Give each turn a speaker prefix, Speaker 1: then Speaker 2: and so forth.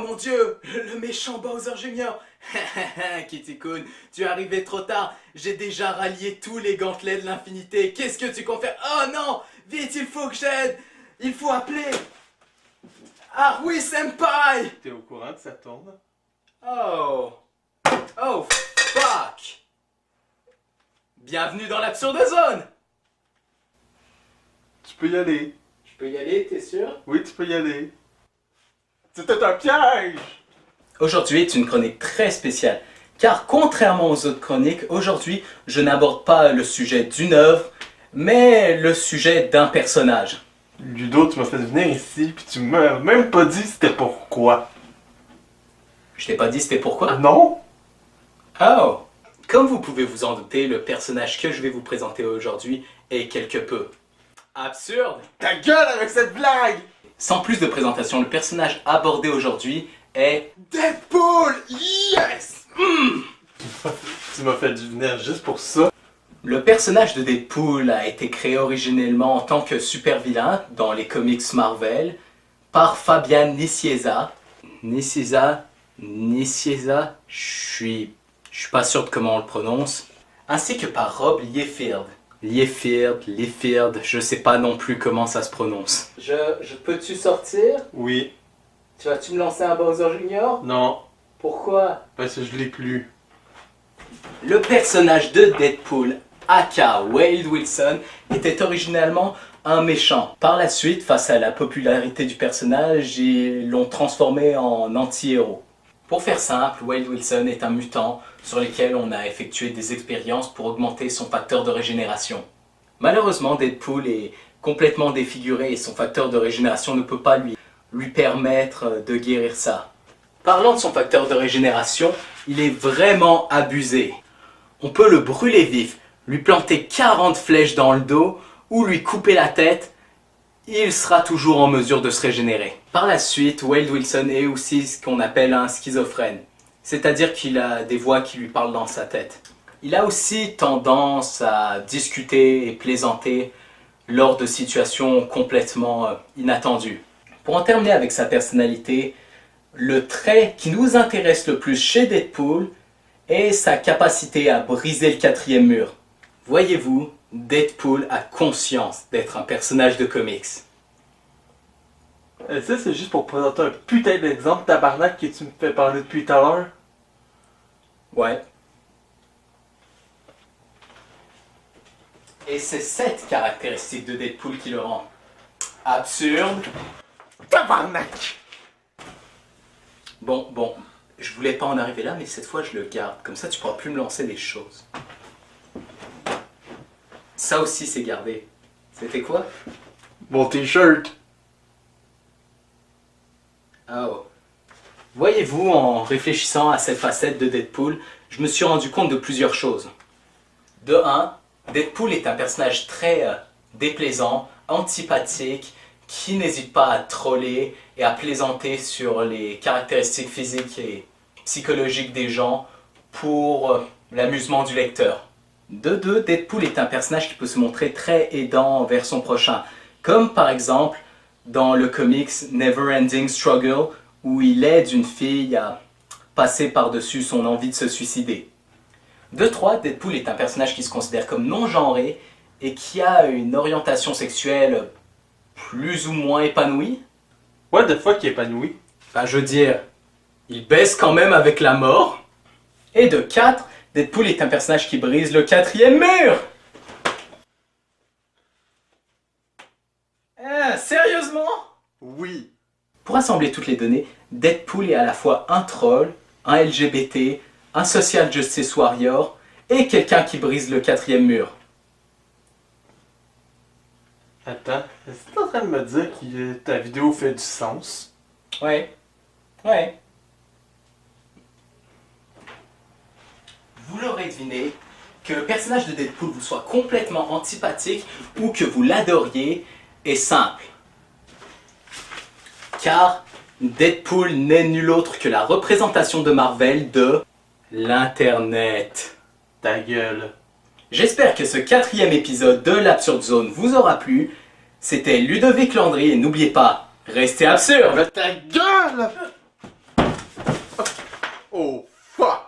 Speaker 1: mon Dieu, le méchant Bowser Jr. Kitty-kun, tu es arrivé trop tard. J'ai déjà rallié tous les gantelets de l'infinité. Qu'est-ce que tu comptes faire? Oh non! Vite, il faut que j'aide! Il faut appeler Arui Senpai!
Speaker 2: T'es au courant que ça tourne?
Speaker 1: Oh! Oh, fuck! Bienvenue dans l'absurde zone!
Speaker 2: Tu peux y aller.
Speaker 1: Je peux y aller, t'es sûr?
Speaker 2: Oui, tu peux y aller. C'était un piège!
Speaker 1: Aujourd'hui est une chronique très spéciale, car contrairement aux autres chroniques, aujourd'hui je n'aborde pas le sujet d'une œuvre, mais le sujet d'un personnage.
Speaker 2: Ludo, tu m'as fait venir ici, puis tu m'as même pas dit c'était pourquoi.
Speaker 1: Je t'ai pas dit c'était pourquoi?
Speaker 2: Non?
Speaker 1: Oh! Comme vous pouvez vous en douter, le personnage que je vais vous présenter aujourd'hui est quelque peu absurde.
Speaker 2: Ta gueule avec cette blague!
Speaker 1: Sans plus de présentation, le personnage abordé aujourd'hui est
Speaker 2: Deadpool! Yes! Tu m'as fait venir juste pour ça.
Speaker 1: Le personnage de Deadpool a été créé originellement en tant que super vilain dans les comics Marvel par Fabian Nicieza. Nicieza, je suis pas sûr de comment on le prononce. Ainsi que par Rob Liefeld. Liefeld, je sais pas non plus comment ça se prononce. Je peux-tu sortir?
Speaker 2: Oui.
Speaker 1: Tu vas-tu me lancer un Bowser Jr?
Speaker 2: Non.
Speaker 1: Pourquoi?
Speaker 2: Parce que je l'ai plus.
Speaker 1: Le personnage de Deadpool, aka Wade Wilson, était originalement un méchant. Par la suite, face à la popularité du personnage, ils l'ont transformé en anti-héros. Pour faire simple, Wade Wilson est un mutant sur lequel on a effectué des expériences pour augmenter son facteur de régénération. Malheureusement, Deadpool est complètement défiguré et son facteur de régénération ne peut pas lui permettre de guérir ça. Parlant de son facteur de régénération, il est vraiment abusé. On peut le brûler vif, lui planter 40 flèches dans le dos ou lui couper la tête, il sera toujours en mesure de se régénérer. Par la suite, Wade Wilson est aussi ce qu'on appelle un schizophrène, c'est-à-dire qu'il a des voix qui lui parlent dans sa tête. Il a aussi tendance à discuter et plaisanter lors de situations complètement inattendues. Pour en terminer avec sa personnalité, le trait qui nous intéresse le plus chez Deadpool est sa capacité à briser le quatrième mur. Voyez-vous, Deadpool a conscience d'être un personnage de comics.
Speaker 2: Ça, c'est juste pour présenter un putain d'exemple tabarnak que tu me fais parler depuis tout à l'heure.
Speaker 1: Ouais. Et c'est cette caractéristique de Deadpool qui le rend absurde.
Speaker 2: Tabarnak!
Speaker 1: Bon, je voulais pas en arriver là, mais cette fois je le garde. Comme ça, tu pourras plus me lancer des choses. Ça aussi, c'est gardé. C'était quoi?
Speaker 2: Mon t-shirt.
Speaker 1: Oh. Voyez-vous, en réfléchissant à cette facette de Deadpool, je me suis rendu compte de plusieurs choses. De 1, Deadpool est un personnage très déplaisant, antipathique, qui n'hésite pas à troller et à plaisanter sur les caractéristiques physiques et psychologiques des gens pour l'amusement du lecteur. De 2, Deadpool est un personnage qui peut se montrer très aidant envers son prochain, comme par exemple dans le comics Neverending Struggle, où il aide une fille à passer par-dessus son envie de se suicider. De 3, Deadpool est un personnage qui se considère comme non-genré et qui a une orientation sexuelle plus ou moins épanouie.
Speaker 2: What the fuck, épanoui?
Speaker 1: Enfin, je veux dire, il baisse quand même avec la mort. Et de 4, Deadpool est un personnage qui brise le quatrième mur. Sérieusement?
Speaker 2: Oui.
Speaker 1: Pour assembler toutes les données, Deadpool est à la fois un troll, un LGBT, un social justice warrior et quelqu'un qui brise le quatrième mur.
Speaker 2: Attends, est-ce que t'es en train de me dire que ta vidéo fait du sens?
Speaker 1: Ouais. Vous l'aurez deviné, que le personnage de Deadpool vous soit complètement antipathique ou que vous l'adoriez est simple. Car Deadpool n'est nul autre que la représentation de Marvel de l'Internet.
Speaker 2: Ta gueule.
Speaker 1: J'espère que ce 4e épisode de l'Absurde Zone vous aura plu. C'était Ludovic Landry et n'oubliez pas, restez absurde!
Speaker 2: Ta gueule! Oh, fuck!